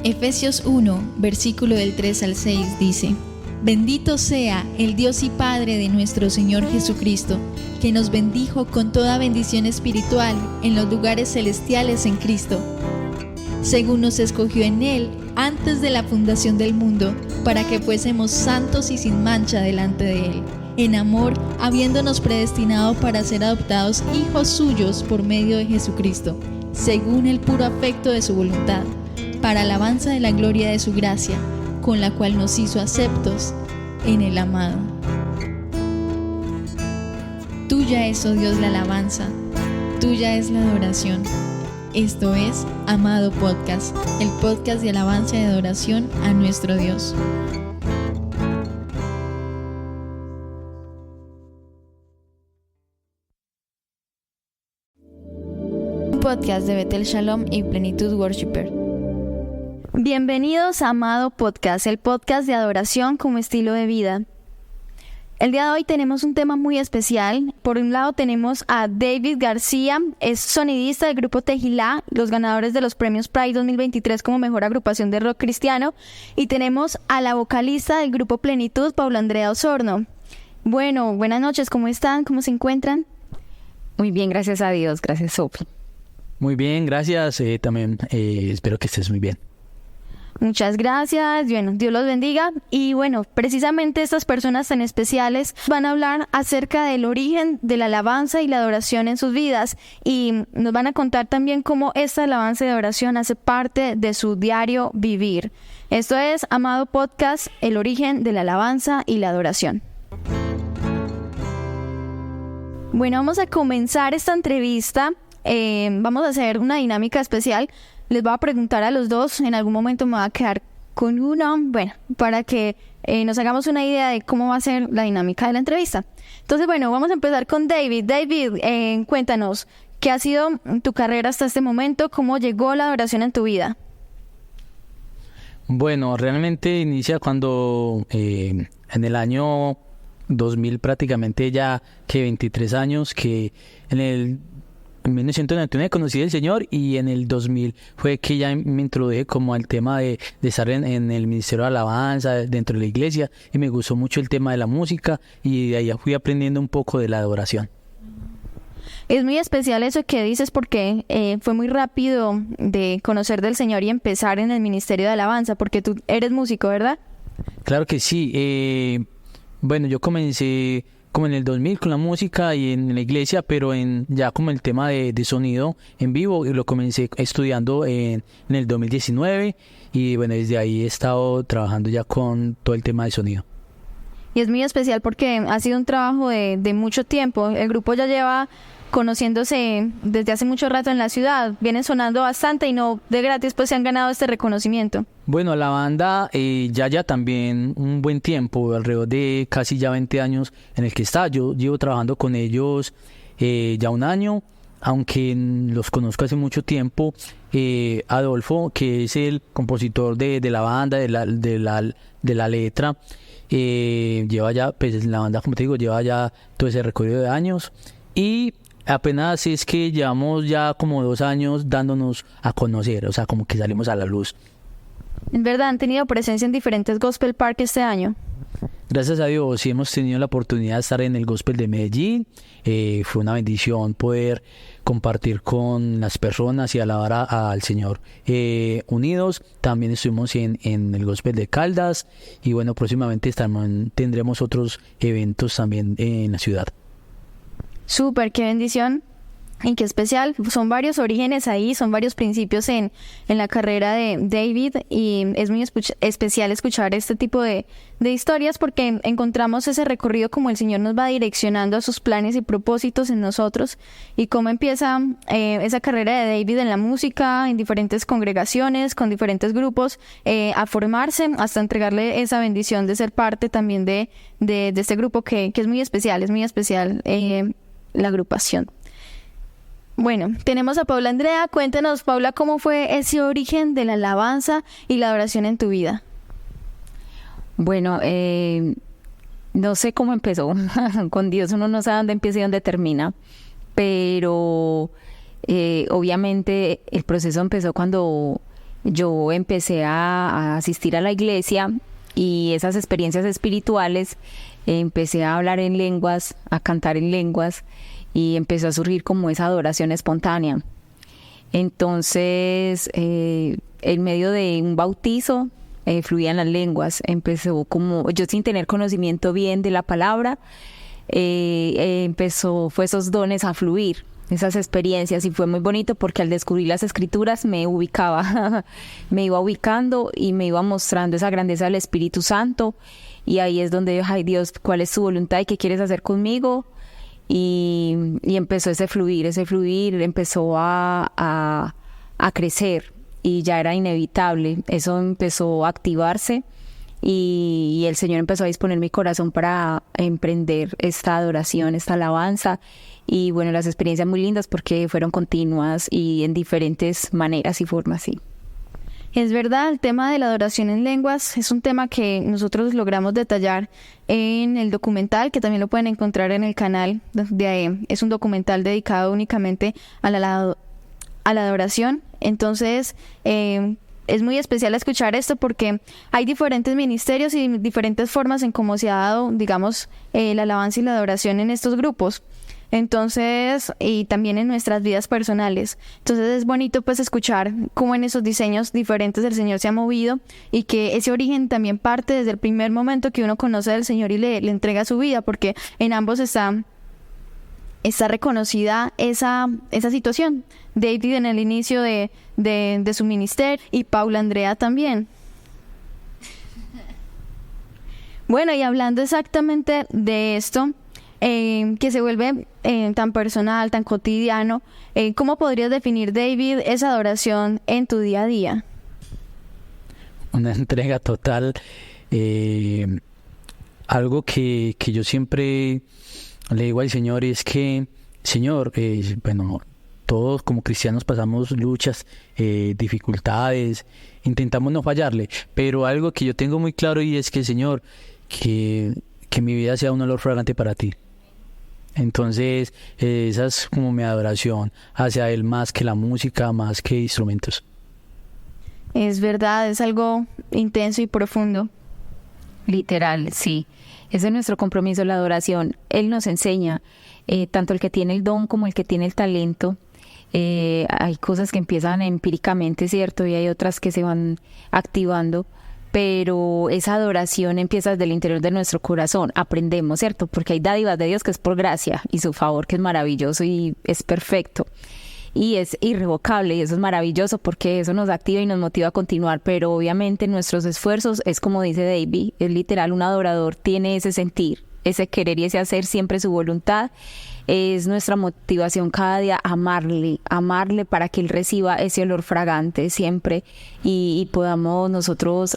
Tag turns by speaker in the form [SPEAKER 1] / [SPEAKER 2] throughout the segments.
[SPEAKER 1] Efesios 1, versículo del 3 al 6 dice: Bendito sea el Dios y Padre de nuestro Señor Jesucristo, que nos bendijo con toda bendición espiritual en los lugares celestiales en Cristo, según nos escogió en Él antes de la fundación del mundo, para que fuésemos santos y sin mancha delante de Él, en amor, habiéndonos predestinado para ser adoptados hijos suyos por medio de Jesucristo, según el puro afecto de su voluntad, para alabanza de la gloria de su gracia, con la cual nos hizo aceptos en el amado. Tuya es, oh Dios, la alabanza, tuya es la adoración. Esto es Amado Podcast, el podcast de alabanza y adoración a nuestro Dios. Un podcast de Betel Shalom y Plenitud Worshipper. Bienvenidos a Amado Podcast, el podcast de adoración como estilo de vida. El día de hoy tenemos un tema muy especial. Por un lado tenemos a David García, es sonidista del grupo Tejilá, los ganadores de los premios Pride 2023 como mejor agrupación de rock cristiano. Y tenemos a la vocalista del grupo Plenitud, Paula Andrea Osorno. Bueno, buenas noches, ¿cómo están? ¿Cómo se encuentran?
[SPEAKER 2] Muy bien, gracias a Dios, gracias Sophie.
[SPEAKER 3] Muy bien, gracias, también espero que estés muy bien.
[SPEAKER 1] Muchas gracias, bueno, Dios los bendiga. Y bueno, precisamente estas personas tan especiales van a hablar acerca del origen de la alabanza y la adoración en sus vidas, y nos van a contar también cómo esta alabanza y adoración hace parte de su diario vivir. Esto es Amado Podcast, el origen de la alabanza y la adoración. Bueno, vamos a comenzar esta entrevista. Vamos a hacer una dinámica especial. Les voy a preguntar a los dos, en algún momento me voy a quedar con uno, bueno, para que nos hagamos una idea de cómo va a ser la dinámica de la entrevista. Entonces, bueno, vamos a empezar con David. David, cuéntanos, ¿qué ha sido tu carrera hasta este momento? ¿Cómo llegó la adoración en tu vida?
[SPEAKER 3] Bueno, realmente inicia cuando en el año 2000, prácticamente ya que 23 años, que en 1999 conocí al Señor, y en el 2000 fue que ya me introduje como al tema de estar en el ministerio de alabanza dentro de la iglesia, y me gustó mucho el tema de la música, y de ahí fui aprendiendo un poco de la adoración.
[SPEAKER 1] Es muy especial eso que dices, porque fue muy rápido de conocer del Señor y empezar en el ministerio de alabanza, porque tú eres músico, ¿verdad?
[SPEAKER 3] Claro que sí. Bueno, yo comencé como en el 2000 con la música y en la iglesia, pero ya como el tema de sonido en vivo, y lo comencé estudiando en el 2019, y bueno, desde ahí he estado trabajando ya con todo el tema de sonido.
[SPEAKER 1] Y es muy especial porque ha sido un trabajo de mucho tiempo. El grupo ya lleva conociéndose desde hace mucho rato en la ciudad, vienen sonando bastante y no de gratis, pues se han ganado este reconocimiento.
[SPEAKER 3] Bueno, la banda ya también un buen tiempo, alrededor de casi ya 20 años en el que está. Yo llevo trabajando con ellos ya un año, aunque los conozco hace mucho tiempo. Adolfo, que es el compositor de la banda, de la letra, lleva ya, pues la banda, como te digo, lleva ya todo ese recorrido de años, y apenas es que llevamos ya como 2 años dándonos a conocer, o sea, como que salimos a la luz.
[SPEAKER 1] ¿En verdad han tenido presencia en diferentes Gospel Park este año?
[SPEAKER 3] Gracias a Dios, sí hemos tenido la oportunidad de estar en el Gospel de Medellín. Fue una bendición poder compartir con las personas y alabar al Señor unidos. También estuvimos en el Gospel de Caldas, y bueno, próximamente tendremos otros eventos también en la ciudad.
[SPEAKER 1] Súper, qué bendición y qué especial. Son varios orígenes ahí, son varios principios en la carrera de David, y es muy especial escuchar este tipo de historias, porque encontramos ese recorrido como el Señor nos va direccionando a sus planes y propósitos en nosotros, y cómo empieza esa carrera de David en la música, en diferentes congregaciones, con diferentes grupos, a formarse hasta entregarle esa bendición de ser parte también de este grupo que es muy especial, la agrupación. Bueno, tenemos a Paula Andrea. Cuéntanos, Paula, ¿cómo fue ese origen de la alabanza y la adoración en tu vida?
[SPEAKER 2] Bueno, no sé cómo empezó. Con Dios uno no sabe dónde empieza y dónde termina, pero obviamente el proceso empezó cuando yo empecé a asistir a la iglesia y esas experiencias espirituales, empecé a hablar en lenguas, a cantar en lenguas y empezó a surgir como esa adoración espontánea. Entonces, en medio de un bautizo, fluían las lenguas, empezó como, yo sin tener conocimiento bien de la palabra, fue esos dones a fluir, esas experiencias, y fue muy bonito porque al descubrir las escrituras me ubicaba, me iba ubicando y me iba mostrando esa grandeza del Espíritu Santo, y ahí es donde yo, ay Dios, ¿cuál es tu voluntad y qué quieres hacer conmigo? Y empezó ese fluir empezó a crecer y ya era inevitable, eso empezó a activarse y el Señor empezó a disponer mi corazón para emprender esta adoración, esta alabanza. Y bueno, las experiencias muy lindas porque fueron continuas y en diferentes maneras y formas, sí.
[SPEAKER 1] Es verdad, el tema de la adoración en lenguas es un tema que nosotros logramos detallar en el documental, que también lo pueden encontrar en el canal. Es un documental dedicado únicamente a la adoración. Entonces, es muy especial escuchar esto porque hay diferentes ministerios y diferentes formas en cómo se ha dado, digamos, la alabanza y la adoración en estos grupos. Entonces, y también en nuestras vidas personales. Entonces es bonito pues escuchar cómo en esos diseños diferentes el Señor se ha movido y que ese origen también parte desde el primer momento que uno conoce al Señor y le entrega su vida, porque en ambos está reconocida esa situación. David en el inicio de su ministerio y Paula Andrea también. Bueno, y hablando exactamente de esto, que se vuelve tan personal, tan cotidiano, ¿cómo podrías definir, David, esa adoración en tu día a día?
[SPEAKER 3] Una entrega total, algo que yo siempre le digo al Señor es que, Señor, bueno, todos como cristianos pasamos luchas, dificultades, intentamos no fallarle, pero algo que yo tengo muy claro y es que, Señor, que mi vida sea un olor fragante para ti. Entonces, esa es como mi adoración hacia Él, más que la música, más que instrumentos.
[SPEAKER 1] Es verdad, es algo intenso y profundo.
[SPEAKER 2] Literal, sí. Ese es nuestro compromiso, la adoración. Él nos enseña, tanto el que tiene el don como el que tiene el talento. Hay cosas que empiezan empíricamente, ¿cierto? Y hay otras que se van activando. Pero esa adoración empieza desde el interior de nuestro corazón. Aprendemos, ¿cierto? Porque hay dádivas de Dios que es por gracia y su favor que es maravilloso y es perfecto. Y es irrevocable y eso es maravilloso porque eso nos activa y nos motiva a continuar. Pero obviamente nuestros esfuerzos es como dice David, es literal, un adorador tiene ese sentir, ese querer y ese hacer siempre su voluntad. Es nuestra motivación cada día amarle para que Él reciba ese olor fragante siempre y podamos nosotros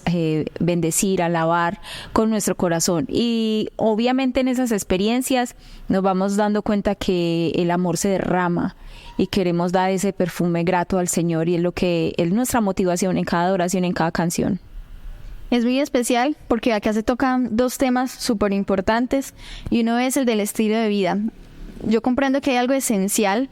[SPEAKER 2] bendecir, alabar con nuestro corazón. Y obviamente en esas experiencias nos vamos dando cuenta que el amor se derrama y queremos dar ese perfume grato al Señor y es lo que es nuestra motivación en cada adoración, en cada canción.
[SPEAKER 1] Es muy especial porque acá se tocan dos temas súper importantes y uno es el del estilo de vida. Yo comprendo que hay algo esencial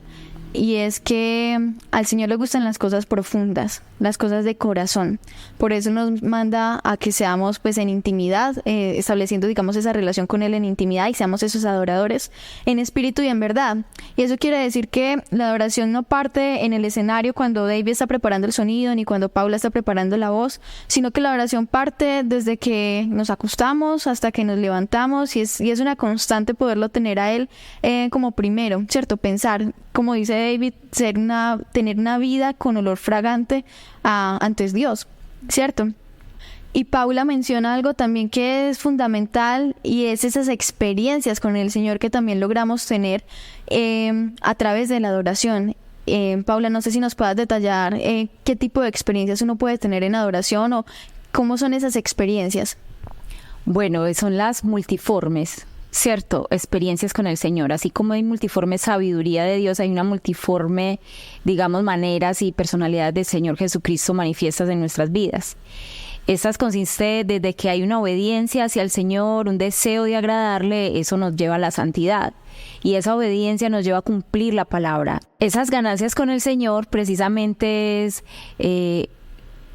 [SPEAKER 1] y es que al Señor le gustan las cosas profundas, las cosas de corazón. Por eso nos manda a que seamos pues en intimidad, estableciendo digamos esa relación con Él en intimidad y seamos esos adoradores en espíritu y en verdad. Y eso quiere decir que la adoración no parte en el escenario cuando David está preparando el sonido ni cuando Paula está preparando la voz, sino que la adoración parte desde que nos acostamos hasta que nos levantamos y es una constante poderlo tener a Él como primero, ¿cierto? Pensar, como dice David, tener una vida con olor fragante ante Dios, ¿cierto? Y Paula menciona algo también que es fundamental y es esas experiencias con el Señor que también logramos tener a través de la adoración. Paula, no sé si nos puedas detallar qué tipo de experiencias uno puede tener en adoración o cómo son esas experiencias.
[SPEAKER 2] Bueno, son las multiformes, ¿cierto? Experiencias con el Señor. Así como hay multiforme sabiduría de Dios, hay una multiforme, digamos, maneras y personalidades del Señor Jesucristo manifiestas en nuestras vidas. Estas consiste desde que hay una obediencia hacia el Señor, un deseo de agradarle, eso nos lleva a la santidad. Y esa obediencia nos lleva a cumplir la palabra. Esas ganancias con el Señor precisamente es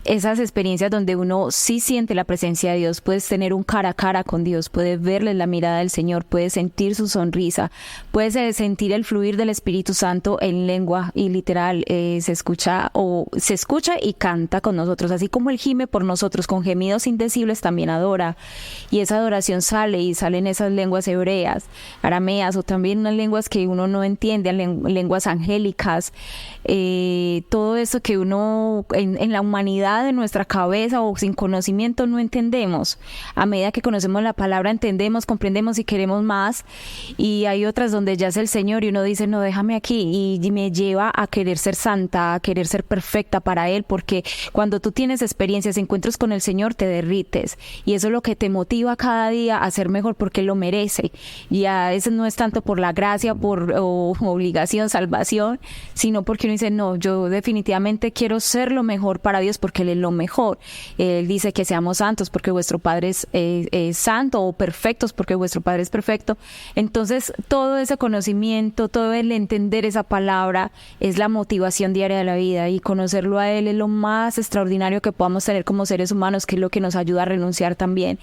[SPEAKER 2] esas experiencias donde uno sí siente la presencia de Dios, puedes tener un cara a cara con Dios, puedes verle la mirada del Señor, puedes sentir su sonrisa, puedes sentir el fluir del Espíritu Santo en lengua, y literal se escucha y canta con nosotros, así como Él gime por nosotros con gemidos indecibles, también adora, y esa adoración salen esas lenguas hebreas, arameas, o también unas lenguas que uno no entiende, lenguas angélicas, todo eso que uno en la humanidad de nuestra cabeza o sin conocimiento no entendemos. A medida que conocemos la palabra entendemos, comprendemos y queremos más, y hay otras donde ya es el Señor y uno dice, no, déjame aquí, y me lleva a querer ser santa, a querer ser perfecta para Él, porque cuando tú tienes experiencias, encuentros con el Señor, te derrites, y eso es lo que te motiva cada día a ser mejor, porque Él lo merece, y a veces no es tanto por la gracia o obligación, salvación, sino porque uno dice, no, yo definitivamente quiero ser lo mejor para Dios, porque Él es lo mejor. Él dice que seamos santos porque vuestro Padre es santo, o perfectos porque vuestro Padre es perfecto. Entonces todo ese conocimiento, todo el entender esa palabra es la motivación diaria de la vida, y conocerlo a Él es lo más extraordinario que podamos tener como seres humanos, que es lo que nos ayuda a renunciar también,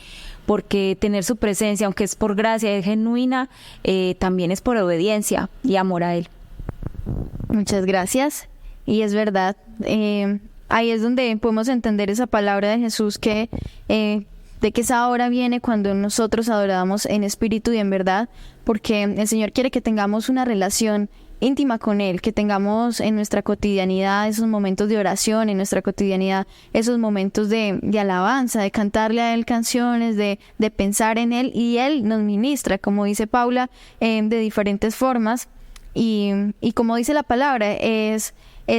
[SPEAKER 2] porque tener su presencia, aunque es por gracia, es genuina, también es por obediencia y amor a Él.
[SPEAKER 1] Muchas gracias. Y es verdad, ahí es donde podemos entender esa palabra de Jesús de que esa hora viene cuando nosotros adoramos en espíritu y en verdad, porque el Señor quiere que tengamos una relación íntima con Él, que tengamos en nuestra cotidianidad esos momentos de oración, en nuestra cotidianidad esos momentos de alabanza, de cantarle a Él canciones, de pensar en Él, y Él nos ministra, como dice Paula, de diferentes formas, y como dice la palabra, es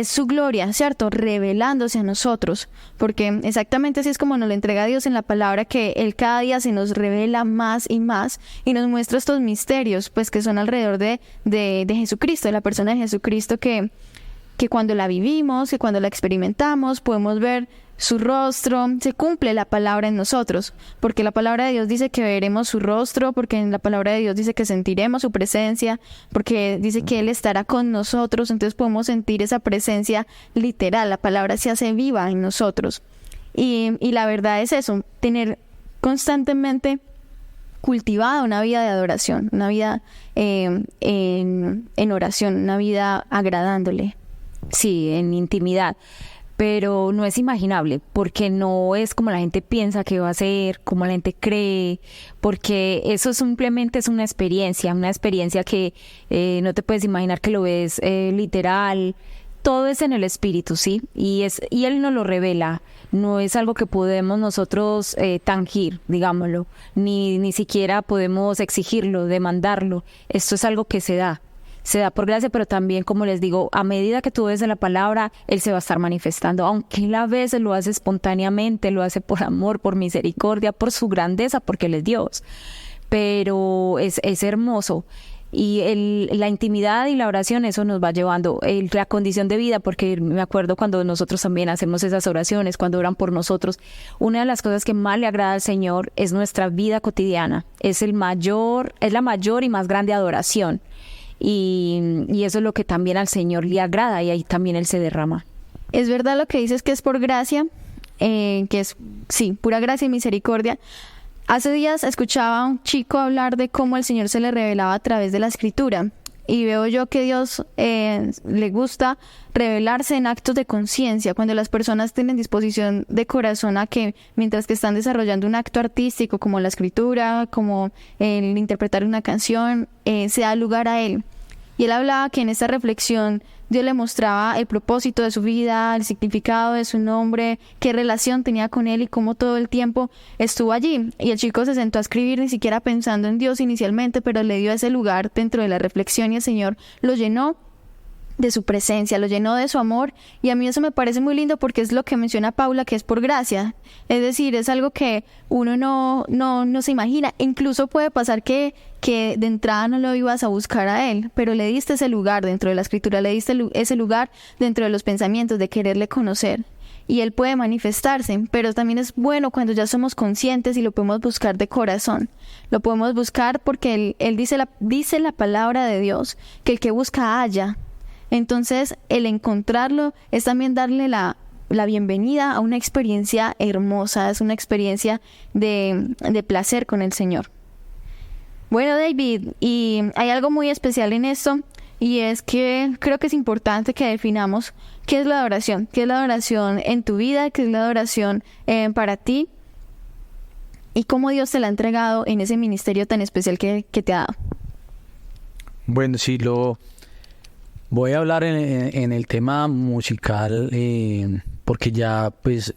[SPEAKER 1] su gloria, ¿cierto? Revelándose a nosotros, porque exactamente así es como nos lo entrega Dios en la palabra, que Él cada día se nos revela más y más, y nos muestra estos misterios, pues que son alrededor de Jesucristo, de la persona de Jesucristo, que cuando la vivimos, que cuando la experimentamos, podemos ver su rostro, se cumple la palabra en nosotros, porque la palabra de Dios dice que veremos su rostro, porque en la palabra de Dios dice que sentiremos su presencia, porque dice que Él estará con nosotros, entonces podemos sentir esa presencia literal, la palabra se hace viva en nosotros. Y la verdad es eso, tener constantemente cultivada una vida de adoración, una vida en oración, una vida agradándole.
[SPEAKER 2] Sí, en intimidad. Pero no es imaginable, porque no es como la gente piensa que va a ser, como la gente cree, porque eso simplemente es una experiencia que no te puedes imaginar que lo ves literal. Todo es en el Espíritu, ¿sí? Y Él nos lo revela. No es algo que podemos nosotros tangir, digámoslo, ni siquiera podemos exigirlo, demandarlo. Esto es algo que se da por gracia, pero también, como les digo, a medida que tú ves en la palabra, Él se va a estar manifestando, aunque Él a veces lo hace espontáneamente, lo hace por amor, por misericordia, por su grandeza, porque Él es Dios. Pero es hermoso. Y la intimidad y la oración, eso nos va llevando, la condición de vida, porque me acuerdo cuando nosotros también hacemos esas oraciones, cuando oran por nosotros, una de las cosas que más le agrada al Señor es nuestra vida cotidiana, es la mayor y más grande adoración. Y eso es lo que también al Señor le agrada, y ahí también Él se derrama.
[SPEAKER 1] Es verdad lo que dices, que es por gracia, que es, sí, pura gracia y misericordia. Hace días escuchaba a un chico hablar de cómo el Señor se le revelaba a través de la Escritura, y veo yo que Dios le gusta revelarse en actos de conciencia, cuando las personas tienen disposición de corazón a que, mientras que están desarrollando un acto artístico como la escritura, como el interpretar una canción, se da lugar a Él. Y él hablaba que en esta reflexión Dios le mostraba el propósito de su vida, el significado de su nombre, qué relación tenía con Él y cómo todo el tiempo estuvo allí. Y el chico se sentó a escribir ni siquiera pensando en Dios inicialmente, pero le dio ese lugar dentro de la reflexión, y el Señor lo llenó de su presencia, lo llenó de su amor. Y a mí eso me parece muy lindo, porque es lo que menciona Paula, que es por gracia, es decir, es algo que uno no se imagina. Incluso puede pasar que de entrada no lo ibas a buscar a Él, pero le diste ese lugar dentro de la Escritura, le diste ese lugar dentro de los pensamientos de quererle conocer, y Él puede manifestarse. Pero también es bueno cuando ya somos conscientes y lo podemos buscar de corazón. Lo podemos buscar porque Él dice la palabra de Dios, que el que busca halla. Entonces, el encontrarlo es también darle la la bienvenida a una experiencia hermosa, es una experiencia de placer con el Señor. Bueno, David, y hay algo muy especial en esto, y es que creo que es importante que definamos qué es la adoración, qué es la adoración en tu vida, qué es la adoración para ti, y cómo Dios te la ha entregado en ese ministerio tan especial que te ha dado.
[SPEAKER 3] Bueno, sí, voy a hablar en el tema musical, porque ya pues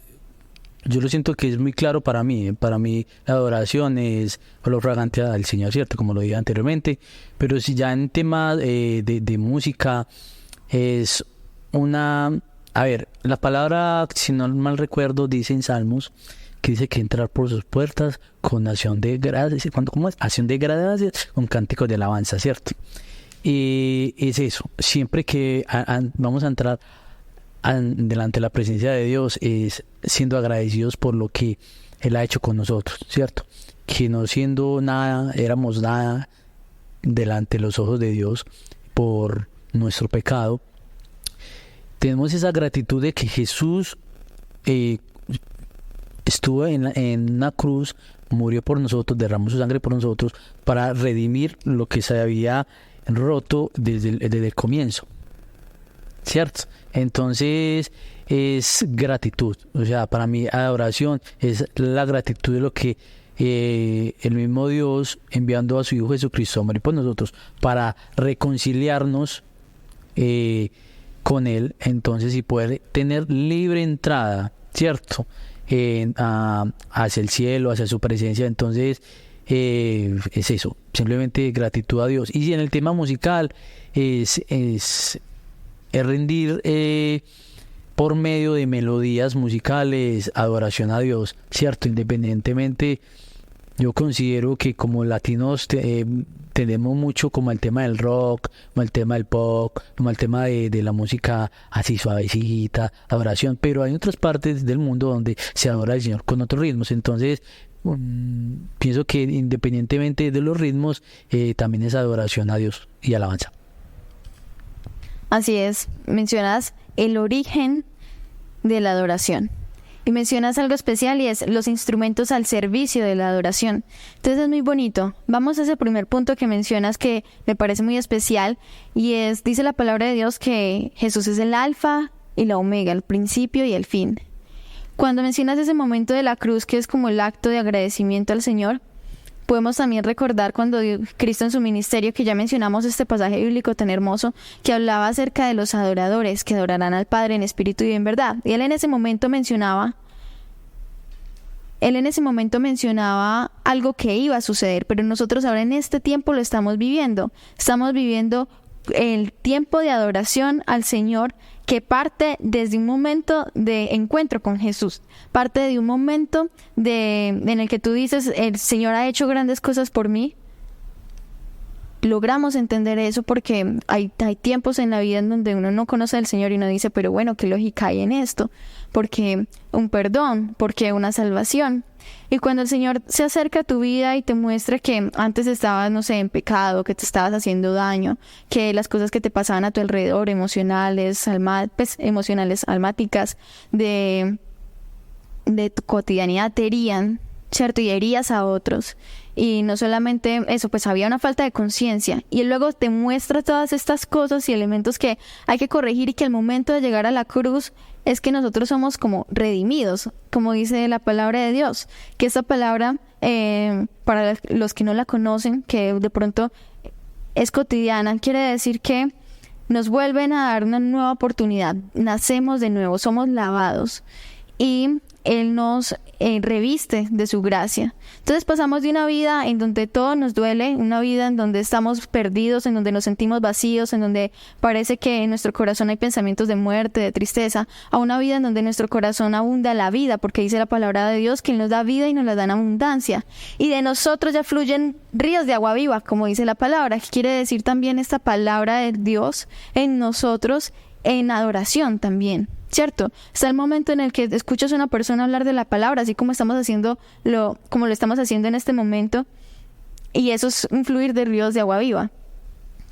[SPEAKER 3] yo lo siento que es muy claro para mí. Para mí la adoración es lo fragante al Señor, ¿cierto? Como lo dije anteriormente. Pero si ya en temas de música es una... A ver, la palabra, si no mal recuerdo, dice en Salmos, que dice que entrar por sus puertas con acción de gracias. ¿Cómo es? Acción de gracias con cánticos de alabanza, ¿cierto? Y es eso. Siempre que vamos a entrar delante de la presencia de Dios, es siendo agradecidos por lo que Él ha hecho con nosotros, ¿cierto? Que no siendo nada, éramos nada delante de los ojos de Dios por nuestro pecado. Tenemos esa gratitud de que Jesús estuvo en una cruz, murió por nosotros, derramó su sangre por nosotros para redimir lo que se había roto desde el comienzo, ¿cierto? Entonces es gratitud. O sea, para mí adoración es la gratitud de lo que el mismo Dios, enviando a su Hijo Jesucristo a morir por nosotros para reconciliarnos con Él, entonces, y poder tener libre entrada, ¿cierto? Hacia el cielo, hacia su presencia. Entonces es eso, simplemente gratitud a Dios. Y en el tema musical es rendir por medio de melodías musicales adoración a Dios, ¿cierto? Independientemente, yo considero que como latinos tenemos mucho como el tema del rock, como el tema del pop, como el tema de la música así suavecita, adoración, pero hay otras partes del mundo donde se adora al Señor con otros ritmos. Entonces pienso que independientemente de los ritmos, también es adoración a Dios y alabanza.
[SPEAKER 1] Así es, mencionas el origen de la adoración. Y mencionas algo especial y es los instrumentos al servicio de la adoración. Entonces es muy bonito. Vamos a ese primer punto que mencionas que me parece muy especial y es, dice la palabra de Dios que Jesús es el alfa y la omega, el principio y el fin. Cuando mencionas ese momento de la cruz que es como el acto de agradecimiento al Señor, podemos también recordar cuando Cristo en su ministerio, que ya mencionamos este pasaje bíblico tan hermoso, que hablaba acerca de los adoradores que adorarán al Padre en espíritu y en verdad. Y él en ese momento mencionaba algo que iba a suceder, pero nosotros ahora en este tiempo lo estamos viviendo. Estamos viviendo el tiempo de adoración al Señor que parte desde un momento de encuentro con Jesús, parte de un momento en el que tú dices, el Señor ha hecho grandes cosas por mí. Logramos entender eso porque hay tiempos en la vida en donde uno no conoce al Señor y uno dice, pero bueno, ¿qué lógica hay en esto? Porque un perdón, porque una salvación. Y cuando el Señor se acerca a tu vida y te muestra que antes estabas, no sé, en pecado, que te estabas haciendo daño, que las cosas que te pasaban a tu alrededor, emocionales, almáticas, de tu cotidianidad te herían, ¿cierto? Y herías a otros. Y no solamente eso, pues había una falta de conciencia. Y él luego te muestra todas estas cosas y elementos que hay que corregir y que al momento de llegar a la cruz es que nosotros somos como redimidos, como dice la palabra de Dios. Que esta palabra, para los que no la conocen, que de pronto es cotidiana, quiere decir que nos vuelven a dar una nueva oportunidad. Nacemos de nuevo, somos lavados. Y Él nos reviste de su gracia. Entonces pasamos de una vida en donde todo nos duele, una vida en donde estamos perdidos, en donde nos sentimos vacíos, en donde parece que en nuestro corazón hay pensamientos de muerte, de tristeza, a una vida en donde en nuestro corazón abunda la vida, porque dice la palabra de Dios que Él nos da vida y nos la da en abundancia. Y de nosotros ya fluyen ríos de agua viva, como dice la palabra. Quiere decir también esta palabra de Dios en nosotros, en adoración también, ¿cierto? Está el momento en el que escuchas a una persona hablar de la palabra, así como como lo estamos haciendo en este momento, y eso es un fluir de ríos de agua viva.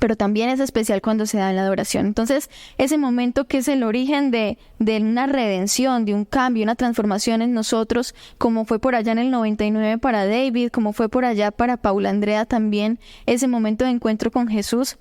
[SPEAKER 1] pero también es especial cuando se da en la adoración. Entonces, ese momento que es el origen de una redención, de un cambio, una transformación en nosotros, como fue por allá en el 99 para David, como fue por allá para Paula Andrea también, ese momento de encuentro con Jesús,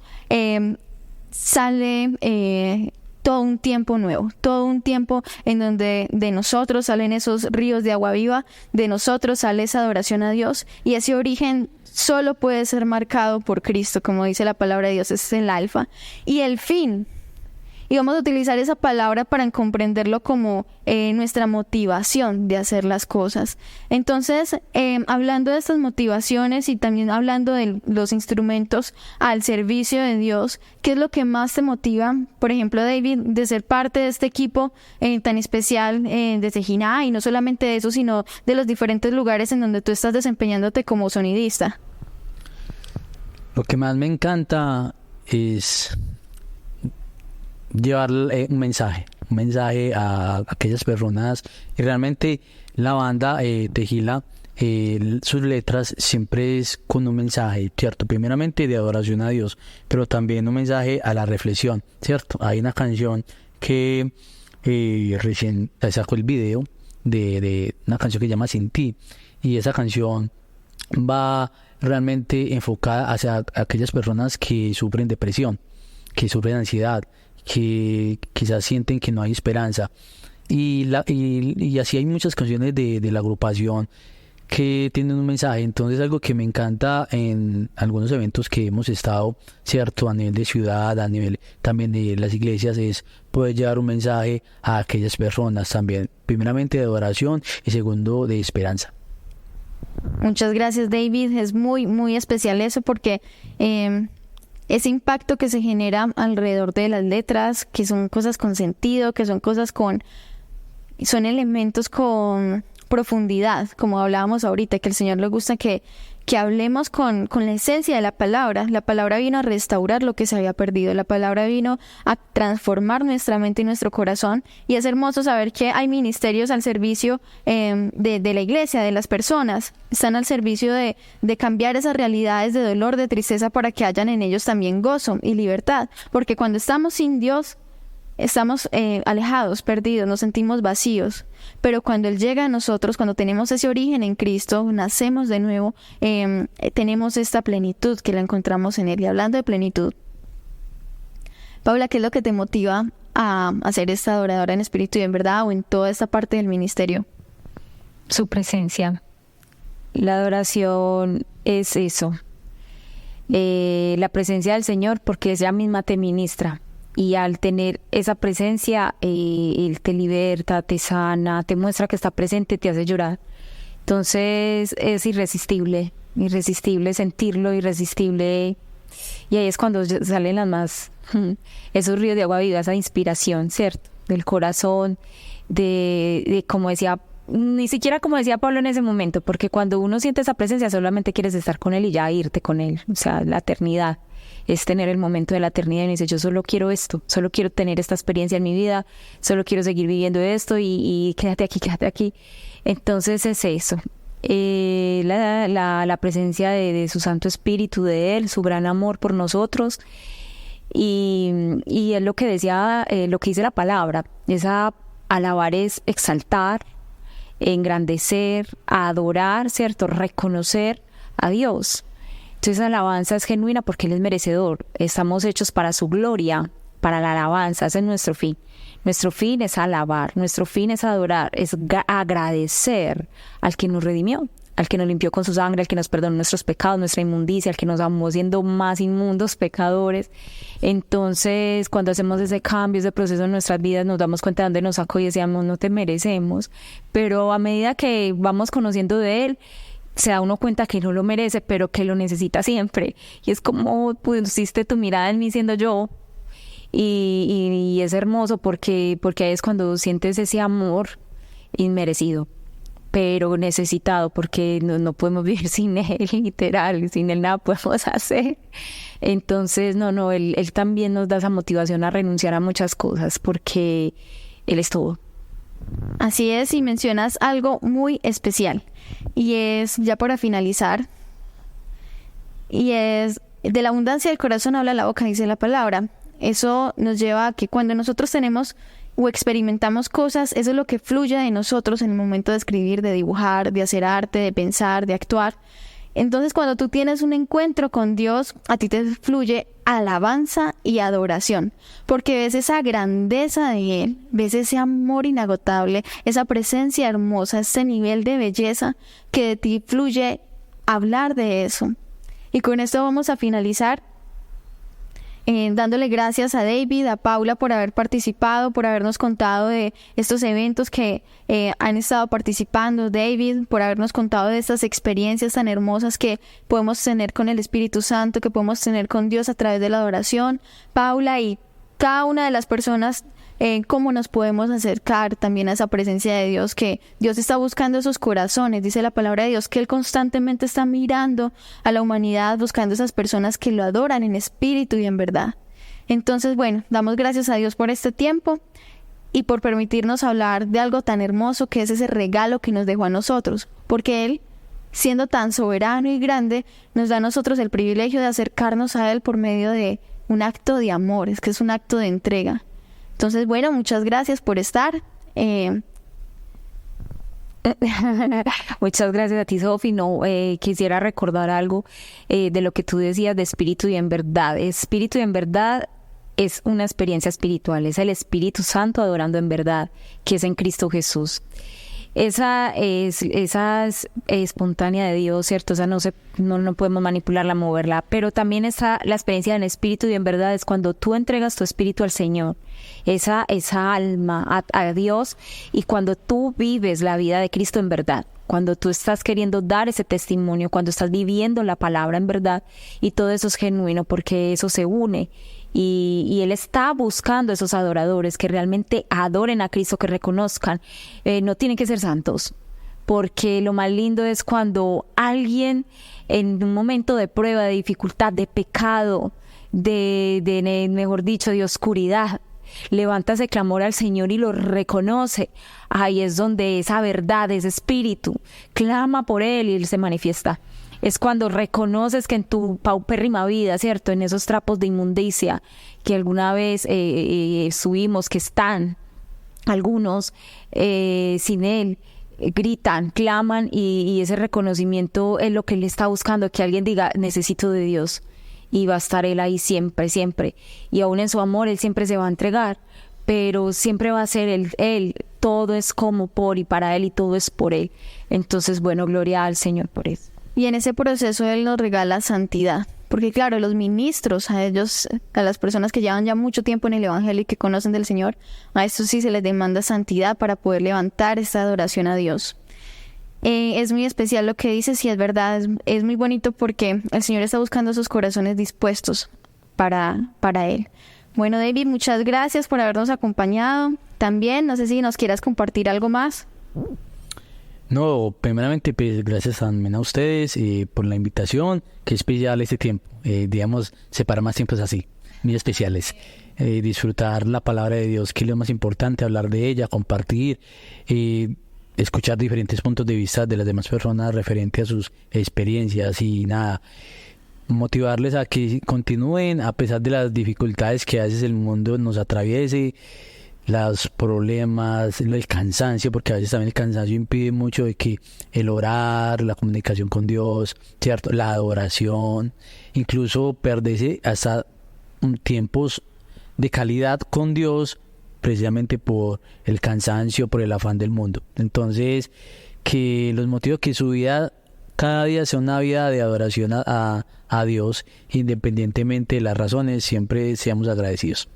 [SPEAKER 1] sale todo un tiempo nuevo, todo un tiempo en donde de nosotros salen esos ríos de agua viva, de nosotros sale esa adoración a Dios, y ese origen solo puede ser marcado por Cristo, como dice la palabra de Dios, es el alfa. Y el fin, y vamos a utilizar esa palabra para comprenderlo como nuestra motivación de hacer las cosas. Entonces, hablando de estas motivaciones y también hablando de los instrumentos al servicio de Dios, ¿qué es lo que más te motiva, por ejemplo, David, de ser parte de este equipo tan especial de Tejina? Y no solamente de eso, sino de los diferentes lugares en donde tú estás desempeñándote como sonidista.
[SPEAKER 3] Lo que más me encanta es llevar un mensaje a aquellas personas, y realmente la banda Tejila, sus letras siempre es con un mensaje, ¿cierto? Primeramente de adoración a Dios, pero también un mensaje a la reflexión, ¿cierto? Hay una canción que recién sacó el video de una canción que se llama Sin Ti, y esa canción va realmente enfocada hacia aquellas personas que sufren depresión, que sufren ansiedad, que quizás sienten que no hay esperanza, y así hay muchas canciones de la agrupación que tienen un mensaje. Entonces, algo que me encanta en algunos eventos que hemos estado, cierto, a nivel de ciudad, a nivel también de las iglesias, es poder llevar un mensaje a aquellas personas también, primeramente de adoración y segundo de esperanza.
[SPEAKER 1] Muchas gracias, David. Es muy, muy especial eso, porque ese impacto que se genera alrededor de las letras, que son cosas con sentido, que son cosas son elementos con profundidad, como hablábamos ahorita, que al Señor le gusta que hablemos con la esencia de la palabra. La palabra vino a restaurar lo que se había perdido, la palabra vino a transformar nuestra mente y nuestro corazón, y es hermoso saber que hay ministerios al servicio de la iglesia, de las personas, están al servicio de cambiar esas realidades de dolor, de tristeza, para que hayan en ellos también gozo y libertad, porque cuando estamos sin Dios, estamos alejados, perdidos, nos sentimos vacíos, pero cuando Él llega a nosotros, cuando tenemos ese origen en Cristo, nacemos de nuevo, tenemos esta plenitud que la encontramos en Él. Y hablando de plenitud, Paula, ¿qué es lo que te motiva a ser esta adoradora en espíritu y en verdad, o en toda esta parte del ministerio?
[SPEAKER 2] Su presencia. La adoración es eso, la presencia del Señor, porque ella misma te ministra. Y al tener esa presencia, Él te liberta, te sana, te muestra que está presente, te hace llorar. Entonces es irresistible sentirlo, irresistible. Y ahí es cuando salen esos ríos de agua viva, esa inspiración, ¿cierto? Del corazón, de como decía, ni siquiera como decía Pablo en ese momento, porque cuando uno siente esa presencia solamente quieres estar con Él y ya irte con Él, o sea, la eternidad. Es tener el momento de la eternidad y dice, yo solo quiero esto, solo quiero tener esta experiencia en mi vida, solo quiero seguir viviendo esto y quédate aquí. Entonces es eso, la presencia de su Santo Espíritu, de Él, su gran amor por nosotros, y es lo que decía, lo que dice la palabra, alabar es exaltar, engrandecer, adorar, ¿cierto? Reconocer a Dios. Entonces la alabanza es genuina porque Él es merecedor. Estamos hechos para su gloria, para la alabanza. Ese es nuestro fin. Nuestro fin es alabar, nuestro fin es adorar, es agradecer al que nos redimió, al que nos limpió con su sangre, al que nos perdonó nuestros pecados, nuestra inmundicia, al que nos amó siendo más inmundos, pecadores. Entonces, cuando hacemos ese cambio, ese proceso en nuestras vidas, nos damos cuenta de dónde nos sacó y decíamos, no te merecemos. Pero a medida que vamos conociendo de Él, se da uno cuenta que no lo merece, pero que lo necesita siempre. Y es como pusiste tu mirada en mí siendo yo. Y es hermoso porque ahí es cuando sientes ese amor inmerecido, pero necesitado, porque no podemos vivir sin Él, literal, sin Él nada podemos hacer. Entonces, Él también nos da esa motivación a renunciar a muchas cosas, porque Él es todo.
[SPEAKER 1] Así es, y mencionas algo muy especial, y es, ya para finalizar, y es De la abundancia del corazón habla la boca, dice la palabra. Eso nos lleva a que cuando nosotros tenemos o experimentamos cosas, eso es lo que fluye de nosotros en el momento de escribir, de dibujar, de hacer arte, de pensar, de actuar. Entonces, cuando tú tienes un encuentro con Dios, a ti te fluye alabanza y adoración, porque ves esa grandeza de Él, ves ese amor inagotable, esa presencia hermosa, ese nivel de belleza que de ti fluye hablar de eso. Y con esto vamos a finalizar dándole gracias a David, a Paula por haber participado, por habernos contado de estos eventos que han estado participando, David, por habernos contado de estas experiencias tan hermosas que podemos tener con el Espíritu Santo, que podemos tener con Dios a través de la adoración, Paula y cada una de las personas, cómo nos podemos acercar también a esa presencia de Dios, que Dios está buscando esos corazones, dice la palabra de Dios, que Él constantemente está mirando a la humanidad, buscando esas personas que lo adoran en espíritu y en verdad. Entonces, bueno, damos gracias a Dios por este tiempo y por permitirnos hablar de algo tan hermoso que es ese regalo que nos dejó a nosotros, porque Él, siendo tan soberano y grande, nos da a nosotros el privilegio de acercarnos a Él por medio de un acto de amor, es que es un acto de entrega. Entonces, bueno, muchas gracias por estar.
[SPEAKER 2] Muchas gracias a ti, Sofi. No, quisiera recordar algo de lo que tú decías de espíritu y en verdad. Espíritu y en verdad es una experiencia espiritual, es el Espíritu Santo adorando en verdad, que es en Cristo Jesús. Esa es espontánea de Dios, ¿cierto? O sea, no podemos manipularla, moverla, pero también está la experiencia en espíritu y en verdad es cuando tú entregas tu espíritu al Señor, esa alma a Dios, y cuando tú vives la vida de Cristo en verdad, cuando tú estás queriendo dar ese testimonio, cuando estás viviendo la palabra en verdad, y todo eso es genuino porque eso se une. Y Él está buscando esos adoradores que realmente adoren a Cristo, que reconozcan. No tienen que ser santos, porque lo más lindo es cuando alguien en un momento de prueba, de dificultad, de pecado, mejor dicho, de oscuridad, levanta ese clamor al Señor y lo reconoce. Ahí es donde esa verdad, ese espíritu, clama por Él y Él se manifiesta. Es cuando reconoces que en tu paupérrima vida, ¿cierto? En esos trapos de inmundicia que alguna vez subimos, que están algunos sin Él, gritan, claman y ese reconocimiento es lo que Él está buscando, que alguien diga, necesito de Dios. Y va a estar Él ahí siempre, siempre. Y aún en su amor Él siempre se va a entregar, pero siempre va a ser Él. Todo es como por y para Él y todo es por Él. Entonces, bueno, gloria al Señor por eso.
[SPEAKER 1] Y en ese proceso Él nos regala santidad. Porque claro, los ministros, a ellos, a las personas que llevan ya mucho tiempo en el Evangelio y que conocen del Señor, a estos sí se les demanda santidad para poder levantar esta adoración a Dios. Es muy especial lo que dices y es verdad, es muy bonito porque el Señor está buscando esos corazones dispuestos para Él. Bueno, David, muchas gracias por habernos acompañado. También, no sé si nos quieras compartir algo más.
[SPEAKER 3] No, primeramente, pues gracias también a ustedes por la invitación. Qué especial este tiempo. Digamos, separar más tiempos así, muy especiales. Disfrutar la palabra de Dios, que es lo más importante, hablar de ella, compartir, escuchar diferentes puntos de vista de las demás personas referente a sus experiencias y nada, motivarles a que continúen a pesar de las dificultades que a veces el mundo nos atraviese, los problemas, el cansancio, porque a veces también el cansancio impide mucho de que el orar, la comunicación con Dios, ¿cierto? La adoración, incluso perderse hasta tiempos de calidad con Dios, precisamente por el cansancio, por el afán del mundo. Entonces, que los motivos que su vida cada día sea una vida de adoración a Dios, independientemente de las razones, siempre seamos agradecidos.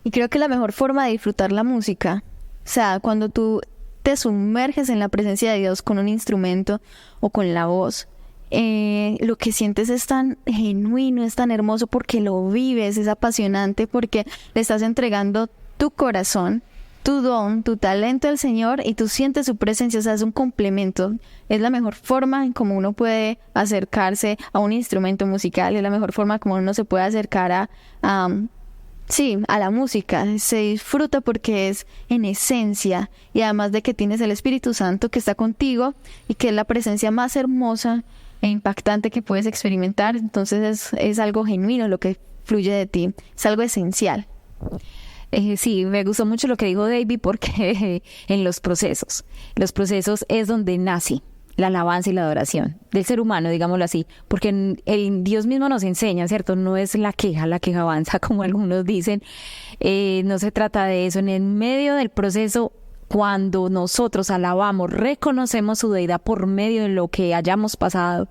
[SPEAKER 1] Y creo que la mejor forma de disfrutar la música, o sea, cuando tú te sumerges en la presencia de Dios con un instrumento o con la voz, lo que sientes es tan genuino, es tan hermoso porque lo vives, es apasionante porque le estás entregando tu corazón, tu don, tu talento al Señor y tú sientes su presencia, o sea, es un complemento. Es la mejor forma en como uno puede acercarse a un instrumento musical, es la mejor forma como uno se puede acercar a la música. Se disfruta porque es en esencia y además de que tienes el Espíritu Santo que está contigo y que es la presencia más hermosa e impactante que puedes experimentar. Entonces es algo genuino lo que fluye de ti, es algo esencial.
[SPEAKER 2] Sí, me gustó mucho lo que dijo David porque en los procesos es donde nace la alabanza y la adoración del ser humano, digámoslo así, porque el Dios mismo nos enseña, ¿cierto? No es la queja avanza, como algunos dicen, no se trata de eso. En el medio del proceso, cuando nosotros alabamos, reconocemos su deidad por medio de lo que hayamos pasado,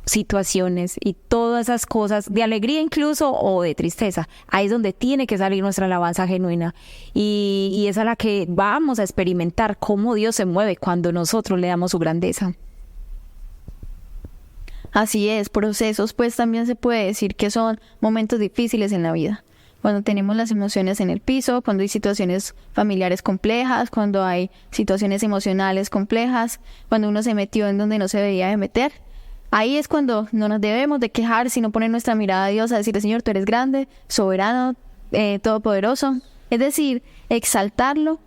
[SPEAKER 2] situaciones y todas esas cosas, de alegría incluso o de tristeza, ahí es donde tiene que salir nuestra alabanza genuina y es a la que vamos a experimentar cómo Dios se mueve cuando nosotros le damos su grandeza.
[SPEAKER 1] Así es, procesos pues también se puede decir que son momentos difíciles en la vida. Cuando tenemos las emociones en el piso, cuando hay situaciones familiares complejas, cuando hay situaciones emocionales complejas, cuando uno se metió en donde no se debía de meter. Ahí es cuando no nos debemos de quejar, sino poner nuestra mirada a Dios, a decirle: Señor, tú eres grande, soberano, todopoderoso. Es decir, exaltarlo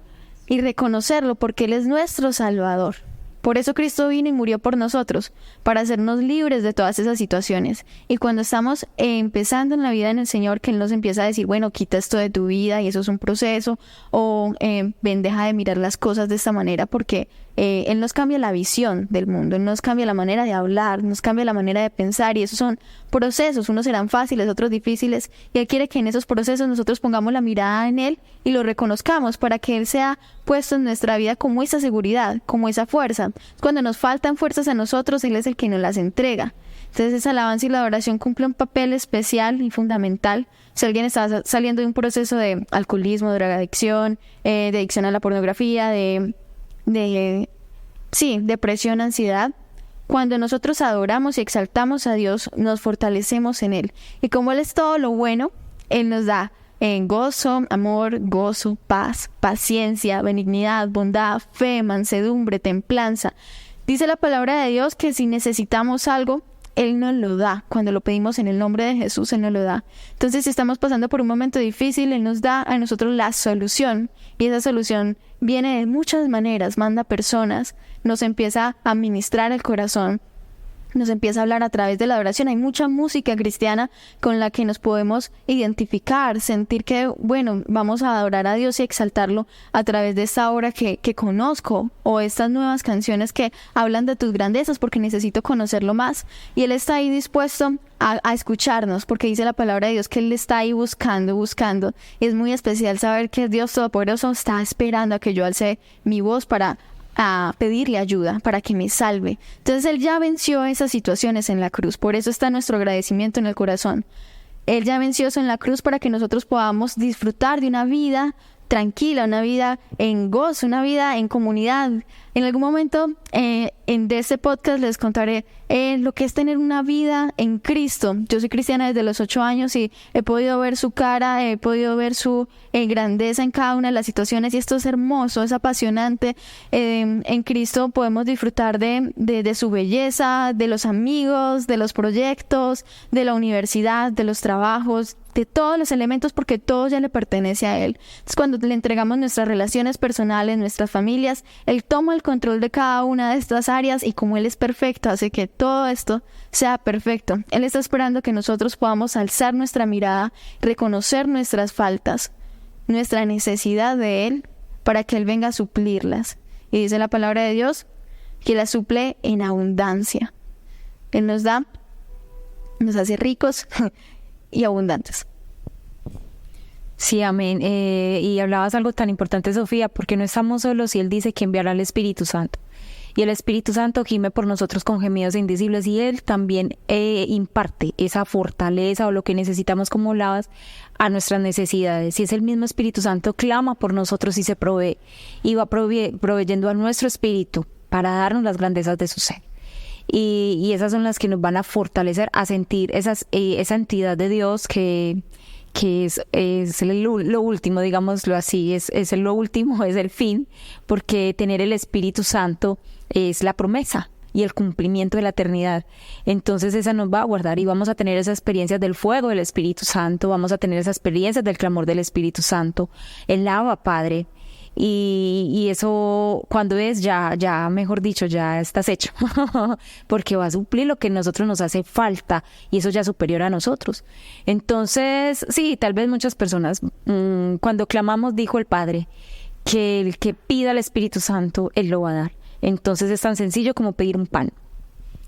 [SPEAKER 1] y reconocerlo porque Él es nuestro Salvador. Por eso Cristo vino y murió por nosotros, para hacernos libres de todas esas situaciones. Y cuando estamos empezando en la vida en el Señor, que Él nos empieza a decir: bueno, quita esto de tu vida y eso es un proceso, o ven, deja de mirar las cosas de esta manera, porque Él nos cambia la visión del mundo, Él nos cambia la manera de hablar, nos cambia la manera de pensar, y esos son procesos, unos serán fáciles, otros difíciles, y Él quiere que en esos procesos nosotros pongamos la mirada en Él y lo reconozcamos para que Él sea puesto en nuestra vida como esa seguridad, como esa fuerza. Cuando nos faltan fuerzas a nosotros, Él es el que nos las entrega. Entonces esa alabanza y la adoración cumple un papel especial y fundamental. Si alguien está saliendo de un proceso de alcoholismo, drogadicción, de adicción a la pornografía, de depresión, ansiedad, cuando nosotros adoramos y exaltamos a Dios, nos fortalecemos en Él. Y como Él es todo lo bueno, Él nos da gozo, amor, gozo, paz, paciencia, benignidad, bondad, fe, mansedumbre, templanza. Dice la palabra de Dios que si necesitamos algo, Él nos lo da. Cuando lo pedimos en el nombre de Jesús, Él nos lo da. Entonces, si estamos pasando por un momento difícil, Él nos da a nosotros la solución. Y esa solución viene de muchas maneras. Manda personas, nos empieza a ministrar el corazón, nos empieza a hablar a través de la adoración. Hay mucha música cristiana con la que nos podemos identificar, sentir que, bueno, vamos a adorar a Dios y exaltarlo a través de esta obra que conozco, o estas nuevas canciones que hablan de tus grandezas, porque necesito conocerlo más. Y Él está ahí dispuesto a escucharnos, porque dice la palabra de Dios que Él está ahí buscando. Y es muy especial saber que Dios Todopoderoso está esperando a que yo alce mi voz para pedirle ayuda, para que me salve. Entonces Él ya venció esas situaciones en la cruz, por eso está nuestro agradecimiento en el corazón. Él ya venció eso en la cruz para que nosotros podamos disfrutar de una vida tranquila, una vida en gozo, una vida en comunidad. En algún momento de este podcast les contaré lo que es tener una vida en Cristo. Yo soy cristiana desde los 8 años y he podido ver su cara, he podido ver su grandeza en cada una de las situaciones, y esto es hermoso, es apasionante. En Cristo podemos disfrutar de su belleza, de los amigos, de los proyectos, de la universidad, de los trabajos, de todos los elementos, porque todo ya le pertenece a Él. Entonces, cuando le entregamos nuestras relaciones personales, nuestras familias, Él toma el control de cada una de estas áreas, y como Él es perfecto, hace que todo esto sea perfecto. Él está esperando que nosotros podamos alzar nuestra mirada, reconocer nuestras faltas, nuestra necesidad de Él, para que Él venga a suplirlas. Y dice la palabra de Dios que las suple en abundancia. Él nos da, nos hace ricos y abundantes.
[SPEAKER 2] Sí, amén. Y hablabas algo tan importante, Sofía, porque no estamos solos, y Él dice que enviará al Espíritu Santo. Y el Espíritu Santo gime por nosotros con gemidos indecibles, y Él también imparte esa fortaleza o lo que necesitamos, como hablabas, a nuestras necesidades. Y es el mismo Espíritu Santo clama por nosotros y se provee, y va proveyendo a nuestro espíritu para darnos las grandezas de su ser. Y esas son las que nos van a fortalecer a sentir esa entidad de Dios que es lo último, digámoslo así, es lo último, es el fin, porque tener el Espíritu Santo es la promesa y el cumplimiento de la eternidad. Entonces esa nos va a guardar, y vamos a tener esas experiencias del fuego del Espíritu Santo, vamos a tener esas experiencias del clamor del Espíritu Santo, el Abba Padre. Y eso, cuando es, ya, mejor dicho, ya estás hecho, porque va a suplir lo que a nosotros nos hace falta, y eso ya es superior a nosotros. Entonces, sí, tal vez muchas personas, cuando clamamos, dijo el Padre, que el que pida al Espíritu Santo, Él lo va a dar. Entonces es tan sencillo como pedir un pan.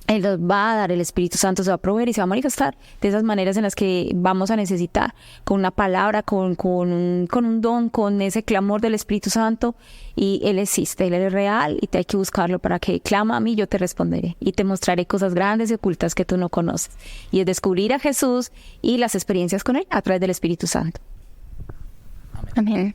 [SPEAKER 2] Él nos va a dar, el Espíritu Santo se va a proveer y se va a manifestar de esas maneras en las que vamos a necesitar, con una palabra, con un don, con ese clamor del Espíritu Santo. Y Él existe, Él es real, y te hay que buscarlo para que clama a mí, yo te responderé y te mostraré cosas grandes y ocultas que tú no conoces. Y es descubrir a Jesús y las experiencias con Él a través del Espíritu Santo.
[SPEAKER 1] Amén.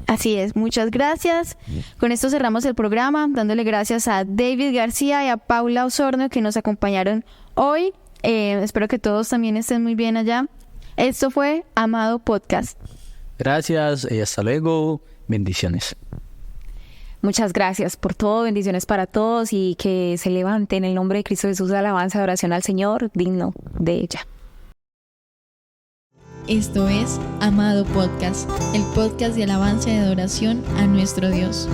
[SPEAKER 1] Así es, muchas gracias. Con esto cerramos el programa, dándole gracias a David García y a Paula Osorno que nos acompañaron hoy. Espero que todos también estén muy bien allá. Esto fue Amado Podcast.
[SPEAKER 3] Gracias y hasta luego. Bendiciones.
[SPEAKER 2] Muchas gracias por todo, bendiciones para todos, y que se levante en el nombre de Cristo Jesús, alabanza, adoración al Señor, digno de ella.
[SPEAKER 4] Esto es Amado Podcast, el podcast de alabanza y adoración a nuestro Dios.